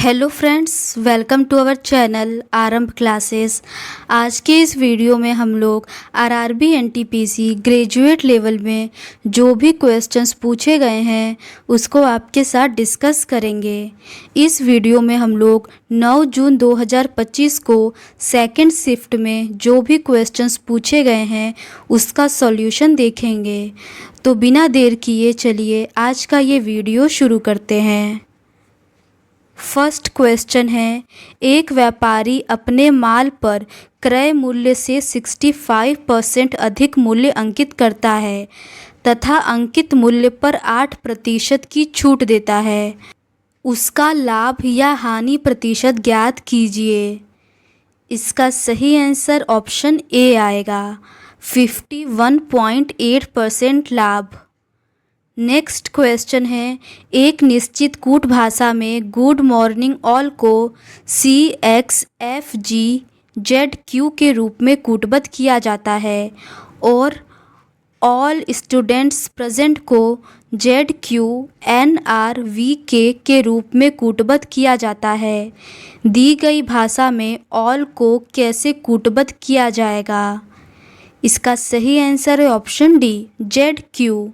Hello friends, welcome to our channel Aarambh classes. आज के इस वीडियो में हम लोग आरआरबी एनटीपीसी ग्रेजुएट लेवल में जो भी क्वेश्चंस पूछे गए हैं उसको आपके साथ डिस्कस करेंगे। इस वीडियो में हम लोग 9 जून 2025 को सेकंड शिफ्ट में जो भी क्वेश्चंस पूछे गए हैं उसका सॉल्यूशन देखेंगे। तो बिना देर किए चलिए आज का ये वीडियो शुरू करते हैं। फर्स्ट क्वेश्चन है, एक व्यापारी अपने माल पर क्रय मूल्य से 65% अधिक मूल्य अंकित करता है तथा अंकित मूल्य पर 8% की छूट देता है। उसका लाभ या हानि प्रतिशत ज्ञात कीजिए। इसका सही आंसर ऑप्शन ए आएगा, 51.8% लाभ। नेक्स्ट क्वेश्चन है, एक निश्चित कूट भाषा में गुड मॉर्निंग ऑल को CXFGZQ के रूप में कूटबद्ध किया जाता है और ऑल स्टूडेंट्स प्रेजेंट को ZQNRVK के रूप में कूटबद्ध किया जाता है। दी गई भाषा में ऑल को कैसे कूटबद्ध किया जाएगा? इसका सही आंसर है option D, ZQ।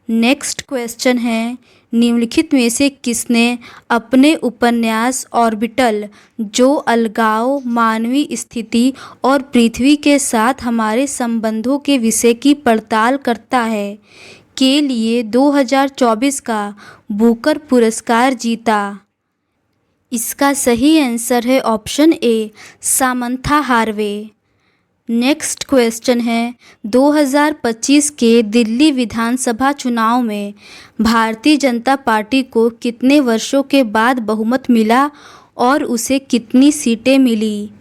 Next question है, निम्नलिखित में से किसने अपने उपन्यास ऑर्बिटल, जो अलगाव, मानवीय स्थिति और पृथ्वी के साथ हमारे संबंधों के विषय की पड़ताल करता है, के लिए 2024 का बुकर पुरस्कार जीता? इसका सही आंसर है option A, Samantha Harvey. Next question है, 2025 के दिल्ली विधानसभा चुनाव में भारतीय जनता पार्टी को कितने वर्षों के बाद बहुमत मिला और उसे कितनी सीटें मिली?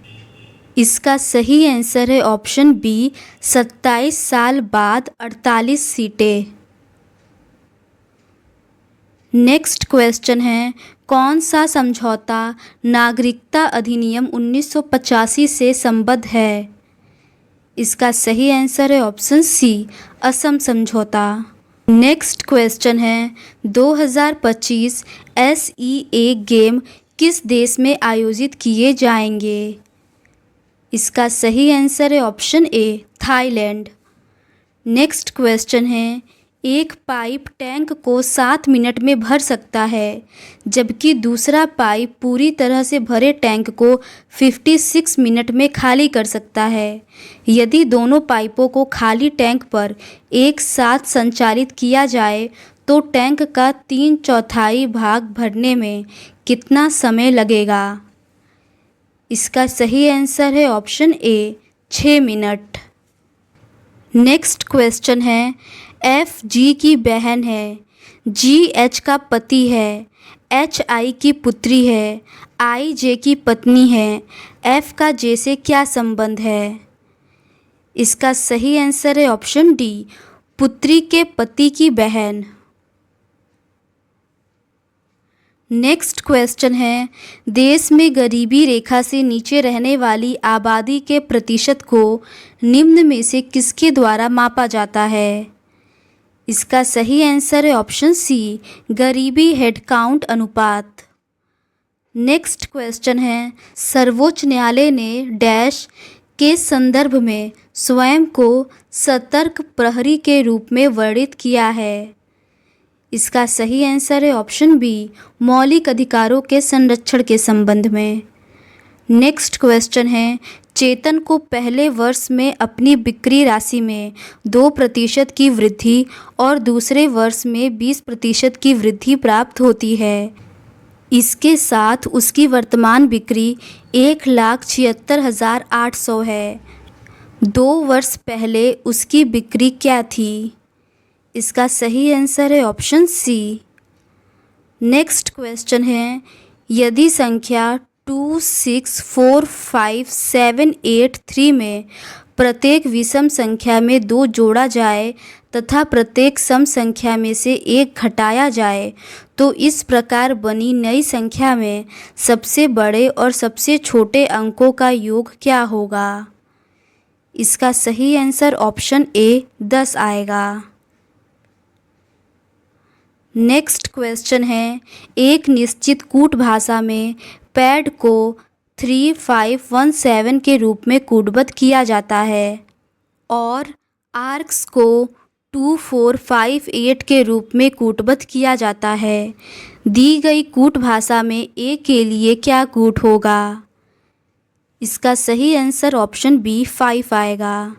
इसका सही आंसर है ऑप्शन बी, 27 साल बाद 48 सीटें। नेक्स्ट क्वेश्चन है, कौन सा समझौता नागरिकता अधिनियम 1985 से संबद्ध है? इसका सही आंसर है ऑप्शन सी, असम समझौता। नेक्स्ट क्वेश्चन है, 2025 SEA गेम किस देश में आयोजित किए जाएंगे? इसका सही आंसर है option A, Thailand. Next question है, एक पाइप टैंक को 7 मिनट में भर सकता है जबकि दूसरा पाइप पूरी तरह से भरे टैंक को 56 मिनट में खाली कर सकता है। यदि दोनों पाइपों को खाली टैंक पर एक साथ संचालित किया जाए तो टैंक का 3/4 भाग भरने में कितना समय लगेगा? इसका सही आंसर है option A, 6 minute. Next question है, FG की बहन है, GH का पति है, HI की पुत्री है, IJ की पत्नी है, F का J से क्या संबंध है? इसका सही आंसर है ऑप्शन डी, पुत्री के पति की बहन। नेक्स्ट क्वेश्चन है, देश में गरीबी रेखा से नीचे रहने वाली आबादी के प्रतिशत को निम्न में से किसके द्वारा मापा जाता है? इसका सही आंसर है ऑप्शन सी, गरीबी हेडकाउंट अनुपात। नेक्स्ट क्वेश्चन है, सर्वोच्च न्यायालय ने डैश के संदर्भ में स्वयं को सतर्क प्रहरी के रूप में वर्णित किया है? इसका सही आंसर है ऑप्शन बी, मौलिक अधिकारों के संरक्षण के संबंध में। नेक्स्ट क्वेश्चन है, चेतन को पहले वर्ष में अपनी बिक्री राशि में 2% की वृद्धि और दूसरे वर्ष में 20% की वृद्धि प्राप्त होती है। इसके साथ उसकी वर्तमान बिक्री 1,76,800 है। 2 वर्ष पहले उसकी बिक्री क्या थी? इसका सही आंसर है ऑप्शन सी। नेक्स्ट क्वेश्चन है, यदि संख्या 2, 6, 4, 5, 7, 8, 3 में प्रत्येक विषम संख्या में 2 जोड़ा जाए तथा प्रत्येक सम संख्या में से 1 घटाया जाए तो इस प्रकार बनी नई संख्या में सबसे बड़े और सबसे छोटे अंकों का योग क्या होगा? इसका सही आंसर ऑप्शन ए, 10 आएगा। नेक्स्ट क्वेश्चन है, एक निश्चित कूट भाषा में पैड को 3517 के रूप में कूटबद्ध किया जाता है और आर्क्स को 2458 के रूप में कूटबद्ध किया जाता है। दी गई कूट भाषा में ए के लिए क्या कूट होगा? इसका सही आंसर ऑप्शन बी 5 आएगा।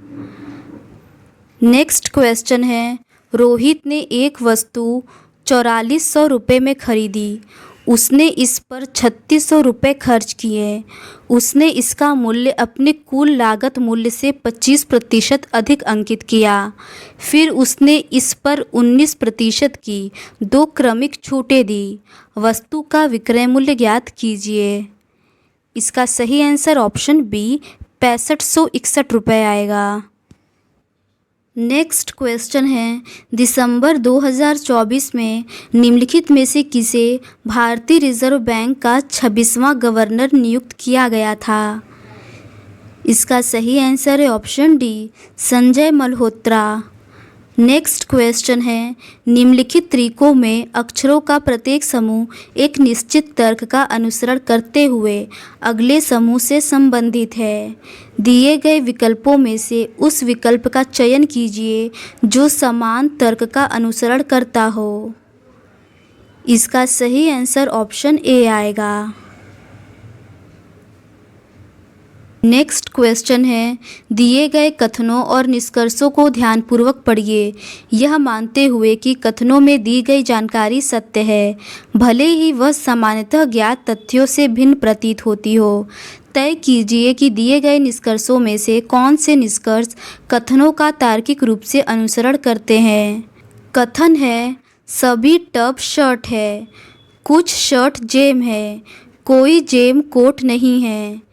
नेक्स्ट क्वेश्चन है, रोहित ने एक वस्तु 4400 रुपये में खरीदी। उसने इस पर 3600 रुपये खर्च किए। उसने इसका मूल्य अपने कुल लागत मूल्य से 25% अधिक अंकित किया। फिर उसने इस पर 19% की 2 क्रमिक छूटें दी। वस्तु का विक्रय मूल्य ज्ञात कीजिए। इसका सही आंसर ऑप्शन बी 6561 रुपये आएगा। नेक्स्ट क्वेश्चन है, दिसंबर 2024 में निम्नलिखित में से किसे भारतीय रिजर्व बैंक का 26वां गवर्नर नियुक्त किया गया था? इसका सही आंसर है option D, Sanjay Malhotra. Next question है, निम्नलिखित तरीकों में अक्षरों का प्रत्येक समूह एक निश्चित तर्क का अनुसरण करते हुए अगले समूह से संबंधित है। दिए गए विकल्पों में से उस विकल्प का चयन कीजिए जो समान तर्क का अनुसरण करता हो। इसका सही आंसर ऑप्शन ए आएगा। नेक्स्ट क्वेश्चन है, दिए गए कथनों और निष्कर्षों को ध्यानपूर्वक पढ़िए, यह मानते हुए कि कथनों में दी गई जानकारी सत्य है, भले ही वह सामान्यतः ज्ञात तथ्यों से भिन्न प्रतीत होती हो। तय कीजिए कि दिए गए निष्कर्षों में से कौन से निष्कर्ष कथनों का तार्किक रूप से अनुसरण करते हैं। कथन है, सभी टब शर्ट है, कुछ शर्ट जेम है, कोई जेम कोट नहीं है।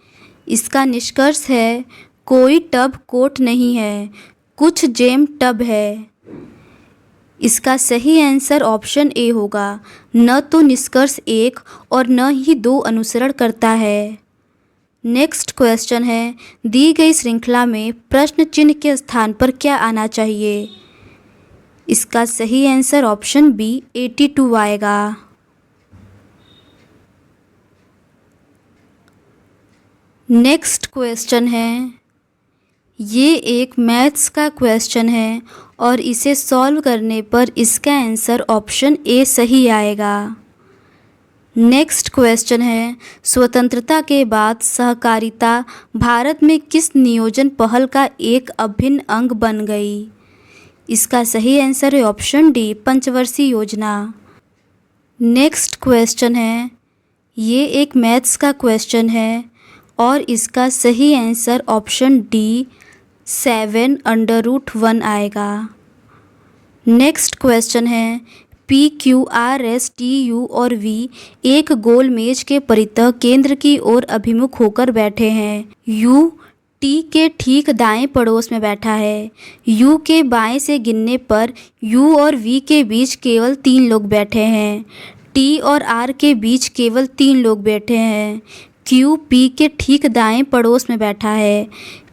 इसका निष्कर्ष है, कोई टब कोट नहीं है, कुछ जेम टब है। इसका सही आंसर ऑप्शन ए होगा। न तो निष्कर्ष 1 और न ही 2 अनुसरण करता है। नेक्स्ट क्वेश्चन है, दी गई श्रृंखला में प्रश्न चिन्ह के स्थान पर क्या आना चाहिए? इसका सही आंसर ऑप्शन बी 82 आएगा। नेक्स्ट क्वेश्चन है, ये एक मैथ्स का क्वेश्चन है और इसे सॉल्व करने पर इसका आंसर ऑप्शन ए सही आएगा। नेक्स्ट क्वेश्चन है, स्वतंत्रता के बाद सहकारिता भारत में किस नियोजन पहल का एक अभिन्न अंग बन गई? इसका सही आंसर है ऑप्शन डी, पंचवर्षीय योजना। नेक्स्ट क्वेश्चन है, ये एक मैथ्स का क्वेश्चन है और इसका सही आंसर ऑप्शन डी 7/√1 आएगा। नेक्स्ट क्वेश्चन है, P Q R S T U और वी एक गोल मेज के परितः केंद्र की ओर अभिमुख होकर बैठे हैं। यू टी के ठीक दाएं पड़ोस में बैठा है। यू के बाएं से गिनने पर यू और वी के बीच केवल 3 लोग बैठे हैं। टी और आर के बीच केवल 3 लोग बैठे हैं। क्यू पी के ठीक दाएं पड़ोस में बैठा है।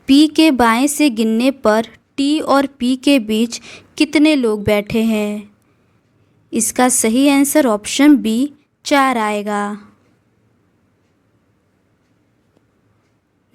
पी के बाएं से गिनने पर टी और पी के बीच कितने लोग बैठे हैं? इसका सही आंसर ऑप्शन बी 4 आएगा।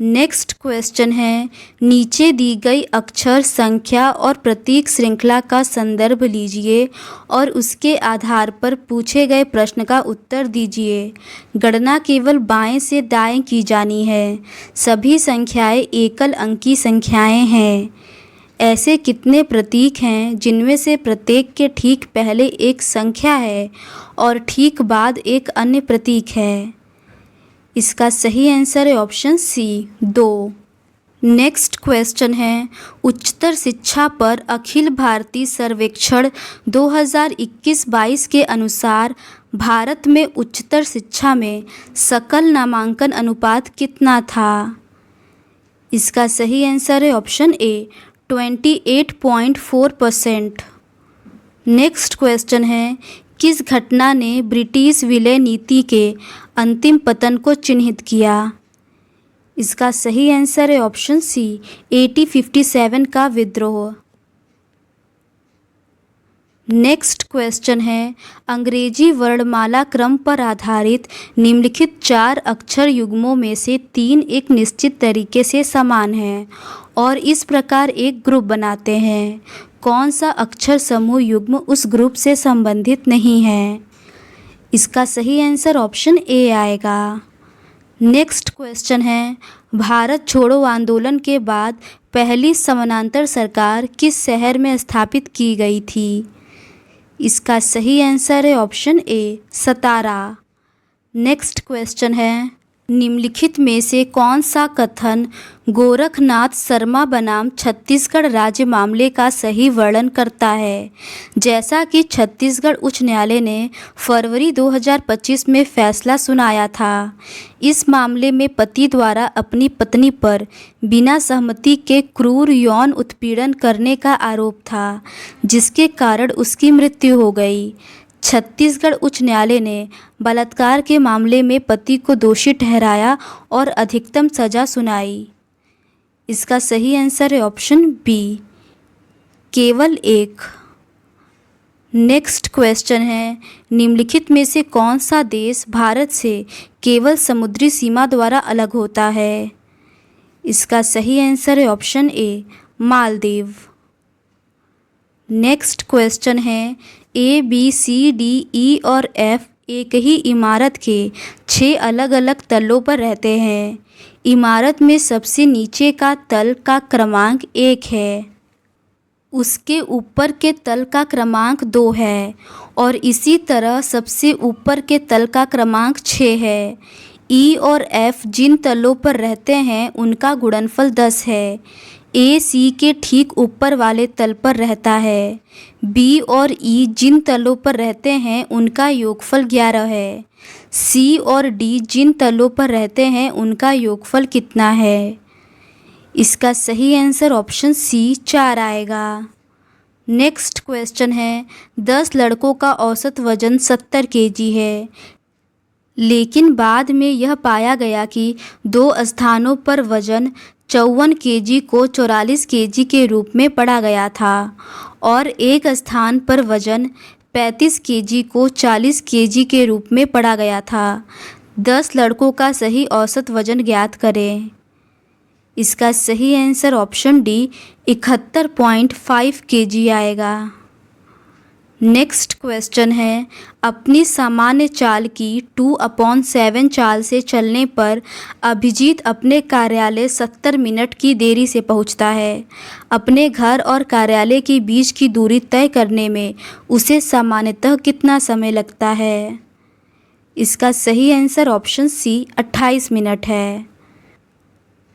नेक्स्ट क्वेश्चन है, नीचे दी गई अक्षर संख्या और प्रतीक श्रृंखला का संदर्भ लीजिए और उसके आधार पर पूछे गए प्रश्न का उत्तर दीजिए। गणना केवल बाएं से दाएं की जानी है। सभी संख्याएं एकल अंकी संख्याएं हैं। ऐसे कितने प्रतीक हैं जिनमें से प्रत्येक के ठीक पहले एक संख्या है और ठीक बाद एक अन्य प्रतीक है? इसका सही आंसर है ऑप्शन सी 2। नेक्स्ट क्वेश्चन है, उच्चतर शिक्षा पर अखिल भारतीय सर्वेक्षण 2021-22 के अनुसार भारत में उच्चतर शिक्षा में सकल नामांकन अनुपात कितना था? इसका सही आंसर है ऑप्शन ए 28.4%। नेक्स्ट क्वेश्चन है, किस घटना ने ब्रिटिश विलय नीति के अंतिम पतन को चिन्हित किया? इसका सही आंसर है ऑप्शन सी 1857 का विद्रोह। नेक्स्ट क्वेश्चन है, अंग्रेजी वर्णमाला क्रम पर आधारित निम्नलिखित 4 अक्षर युग्मों में से 3 एक निश्चित तरीके से समान हैं और इस प्रकार एक ग्रुप बनाते हैं। कौन सा अक्षर समूह युग्म उस ग्रुप से संबंधित नहीं है? इसका सही आंसर ऑप्शन ए आएगा। नेक्स्ट क्वेश्चन है, भारत छोड़ो आंदोलन के बाद पहली समानांतर सरकार किस शहर में स्थापित की गई थी? इसका सही आंसर है option A, Satara. Next question है, निम्नलिखित में से कौन सा कथन गोरखनाथ शर्मा बनाम छत्तीसगढ़ राज्य मामले का सही वर्णन करता है? जैसा कि छत्तीसगढ़ उच्च न्यायालय ने फरवरी 2025 में फैसला सुनाया था। इस मामले में पति द्वारा अपनी पत्नी पर बिना सहमति के क्रूर यौन उत्पीड़न करने का आरोप था, जिसके कारण उसकी मृत्यु हो गई। छत्तीसगढ़ उच्च न्यायालय ने बलात्कार के मामले में पति को दोषी ठहराया और अधिकतम सजा सुनाई। इसका सही आंसर है ऑप्शन बी, केवल 1। नेक्स्ट क्वेश्चन है, निम्नलिखित में से कौन सा देश भारत से केवल समुद्री सीमा द्वारा अलग होता है? इसका सही आंसर है option A, Maldives. Next question है, A B C D E और एफ एक ही इमारत के 6 अलग अलग तलों पर रहते हैं। इमारत में सबसे नीचे का तल का क्रमांक 1 है, उसके ऊपर के तल का क्रमांक 2 है और इसी तरह सबसे ऊपर के तल का क्रमांक 6 है। ई और एफ जिन तलों पर रहते हैं उनका गुणनफल 10 है। ए सी के ठीक ऊपर वाले तल पर रहता है। बी और ई जिन तलों पर रहते हैं उनका योगफल 11 है। सी और डी जिन तलों पर रहते हैं उनका योगफल कितना है? इसका सही आंसर ऑप्शन सी 4 आएगा। नेक्स्ट क्वेश्चन है, 10 लड़कों का औसत वजन 70 केजी है, लेकिन बाद में यह पाया गया कि 2 स्थानों पर वजन 54 केजी को 44 केजी के रूप में पढ़ा गया था और एक स्थान पर वजन 35 केजी को 40 केजी के रूप में पढ़ा गया था। 10 लड़कों का सही औसत वजन ज्ञात करें। इसका सही आंसर ऑप्शन डी 71.5 केजी आएगा। नेक्स्ट क्वेश्चन है, अपनी सामान्य चाल की 2/7 चाल से चलने पर अभिजीत अपने कार्यालय 70 मिनट की देरी से पहुंचता है। अपने घर और कार्यालय के बीच की दूरी तय करने में उसे सामान्यतः कितना समय लगता है? इसका सही आंसर ऑप्शन सी 28 मिनट है।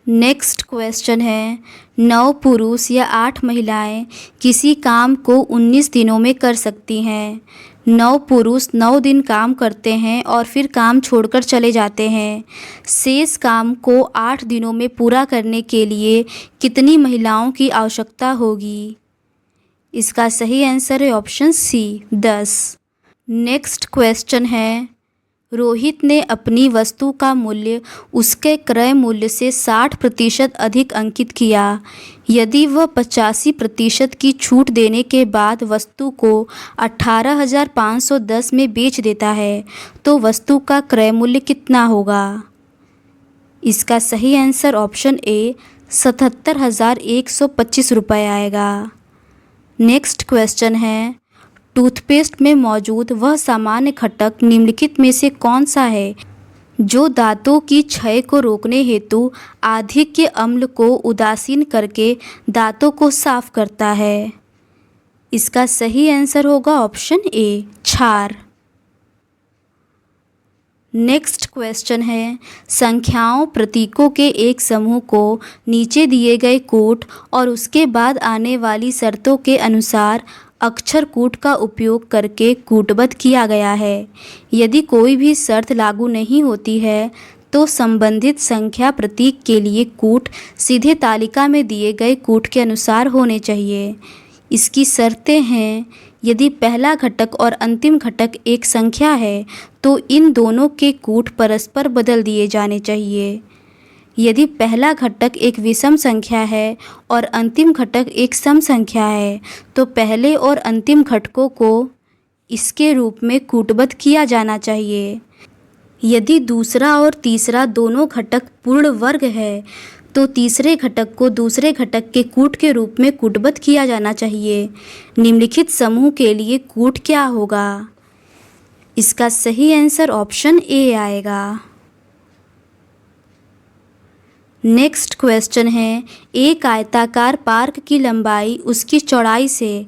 नेक्स्ट क्वेश्चन है, 9 पुरुष या 8 महिलाएं किसी काम को 19 दिनों में कर सकती हैं। 9 पुरुष 9 दिन काम करते हैं और फिर काम छोड़कर चले जाते हैं। शेष काम को 8 दिनों में पूरा करने के लिए कितनी महिलाओं की आवश्यकता होगी? इसका सही आंसर है ऑप्शन सी 10। नेक्स्ट क्वेश्चन है, रोहित ने अपनी वस्तु का मूल्य उसके क्रय मूल्य से 60% अधिक अंकित किया। यदि वह 85% की छूट देने के बाद वस्तु को 18,510 में बेच देता है तो वस्तु का क्रय मूल्य कितना होगा? इसका सही आंसर ऑप्शन ए 77,125 रुपये आएगा। नेक्स्ट क्वेश्चन है, टूथपेस्ट में मौजूद वह सामान्य घटक निम्नलिखित में से कौन सा है जो दांतों की क्षय को रोकने हेतु आधिक्य अम्ल को उदासीन करके दांतों को साफ करता है? इसका सही आंसर होगा ऑप्शन ए क्षार। नेक्स्ट क्वेश्चन है, संख्याओं प्रतीकों के एक समूह को नीचे दिए गए कूट और उसके बाद आने वाली शर्तों के अनुसार अक्षर कूट का उपयोग करके कूटबद्ध किया गया है। यदि कोई भी शर्त लागू नहीं होती है तो संबंधित संख्या प्रतीक के लिए कूट सीधे तालिका में दिए गए कूट के अनुसार होने चाहिए। इसकी शर्तें हैं, यदि पहला घटक और अंतिम घटक एक संख्या है तो इन दोनों के कूट परस्पर बदल दिए जाने चाहिए। यदि पहला घटक एक विषम संख्या है और अंतिम घटक एक सम संख्या है तो पहले और अंतिम घटकों को इसके रूप में कूटबद्ध किया जाना चाहिए। यदि दूसरा और तीसरा दोनों घटक पूर्ण वर्ग है तो तीसरे घटक को दूसरे घटक के कूट के रूप में कूटबद्ध किया जाना चाहिए। निम्नलिखित समूह के लिए कूट क्या होगा? इसका सही आंसर ऑप्शन ए आएगा। नेक्स्ट क्वेश्चन है, एक आयताकार पार्क की लंबाई उसकी चौड़ाई से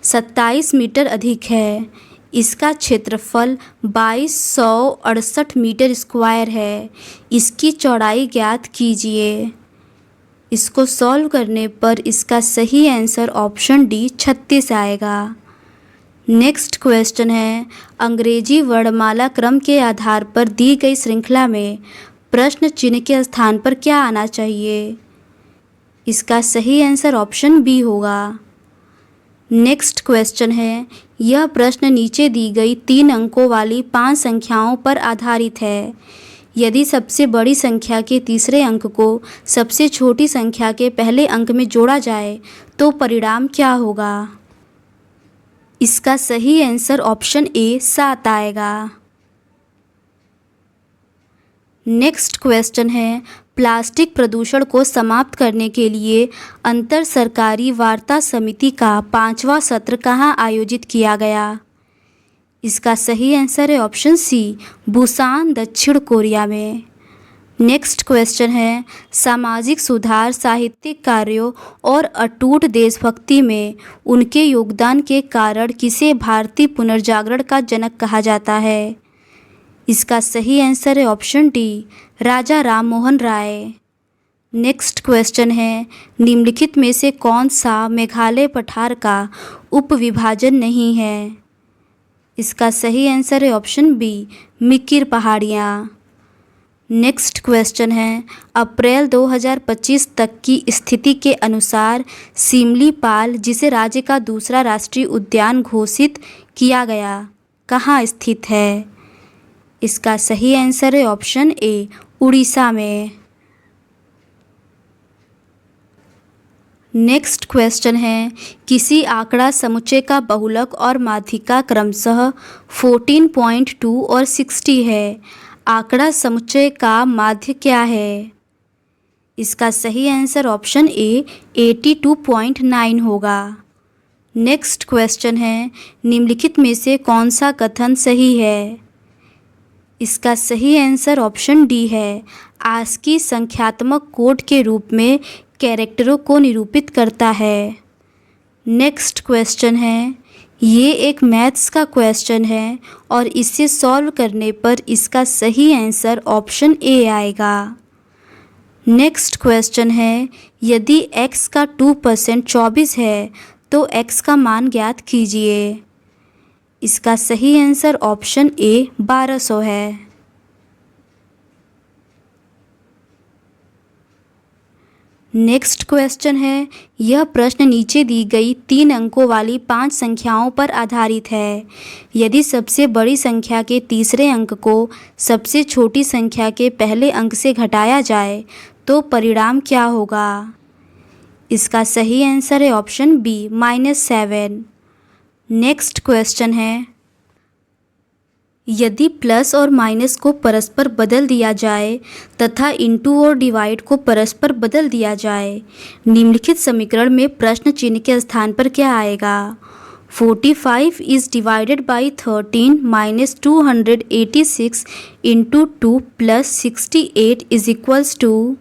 27 मीटर अधिक है। इसका क्षेत्रफल 2268 मीटर स्क्वायर है। इसकी चौड़ाई ज्ञात कीजिए। इसको सॉल्व करने पर इसका सही आंसर ऑप्शन डी 36 आएगा। नेक्स्ट क्वेश्चन है, अंग्रेजी वर्णमाला क्रम के आधार पर दी गई श्रृंखला में प्रश्न चिन्ह के स्थान पर क्या आना चाहिए? इसका सही आंसर ऑप्शन बी होगा। नेक्स्ट क्वेश्चन है, यह प्रश्न नीचे दी गई 3 अंकों वाली 5 संख्याओं पर आधारित है। यदि सबसे बड़ी संख्या के तीसरे अंक को सबसे छोटी संख्या के पहले अंक में जोड़ा जाए तो परिणाम क्या होगा? इसका सही आंसर ऑप्शन ए 7 आएगा। नेक्स्ट क्वेश्चन है, प्लास्टिक प्रदूषण को समाप्त करने के लिए अंतर सरकारी वार्ता समिति का 5वां सत्र कहाँ आयोजित किया गया? इसका सही आंसर है ऑप्शन सी, बुसान, दक्षिण कोरिया में। नेक्स्ट क्वेश्चन है, सामाजिक सुधार, साहित्यिक कार्यों और अटूट देशभक्ति में उनके योगदान के कारण किसे भारतीय पुनर्जागरण का जनक कहा जाता है? इसका सही आंसर है ऑप्शन डी, राजा राम मोहन राय। नेक्स्ट क्वेश्चन है, निम्नलिखित में से कौन सा मेघालय पठार का उपविभाजन नहीं है? इसका सही आंसर है ऑप्शन बी, मिकिर पहाड़ियाँ। नेक्स्ट क्वेश्चन है, अप्रैल 2025 तक की स्थिति के अनुसार सिमलीपाल, जिसे राज्य का दूसरा राष्ट्रीय उद्यान घोषित किया गया, कहाँ स्थित है? इसका सही आंसर है ऑप्शन ए, उड़ीसा में। नेक्स्ट क्वेश्चन है, किसी आंकड़ा समुच्चय का बहुलक और माध्यिका क्रमशः 14.2 और 60 है। आंकड़ा समुच्चय का माध्य क्या है? इसका सही आंसर ऑप्शन ए, 82.9 होगा। नेक्स्ट क्वेश्चन है, निम्नलिखित में से कौन सा कथन सही है? इसका सही आंसर ऑप्शन डी है, आस्की संख्यात्मक कोड के रूप में कैरेक्टरों को निरूपित करता है। नेक्स्ट क्वेश्चन है, ये एक मैथ्स का क्वेश्चन है और इसे सॉल्व करने पर इसका सही आंसर ऑप्शन ए आएगा। नेक्स्ट क्वेश्चन है, यदि x का 2% 24 है तो x का मान ज्ञात कीजिए। इसका सही आंसर ऑप्शन ए 1200 है। नेक्स्ट क्वेश्चन है, यह प्रश्न नीचे दी गई 3 अंकों वाली 5 संख्याओं पर आधारित है। यदि सबसे बड़ी संख्या के तीसरे अंक को सबसे छोटी संख्या के पहले अंक से घटाया जाए तो परिणाम क्या होगा? इसका सही आंसर है ऑप्शन बी, -7। नेक्स्ट क्वेश्चन है, यदि प्लस और माइनस को परस्पर बदल दिया जाए तथा इंटू और डिवाइड को परस्पर बदल दिया जाए, निम्नलिखित समीकरण में प्रश्न चिन्ह के स्थान पर क्या आएगा? 45 is divided by 13 minus 286 into 2 plus 68 is equals to.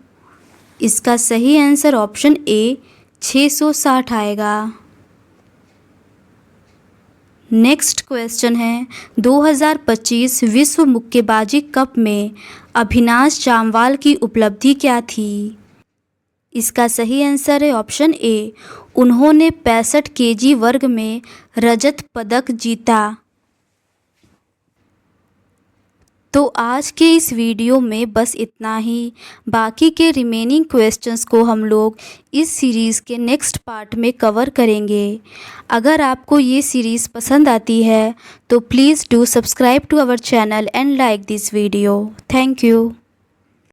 इसका सही आंसर ऑप्शन ए, 660 आएगा। नेक्स्ट क्वेश्चन है, 2025 विश्व मुक्केबाजी कप में अभिनाश जामवाल की उपलब्धि क्या थी? इसका सही आंसर है ऑप्शन ए, उन्होंने 65 केजी वर्ग में रजत पदक जीता। तो आज के इस वीडियो में बस इतना ही। बाकी के रिमेनिंग क्वेश्चंस को हम लोग इस सीरीज़ के नेक्स्ट पार्ट में कवर करेंगे। अगर आपको ये सीरीज़ पसंद आती है तो please do subscribe to our channel and like this video. Thank you.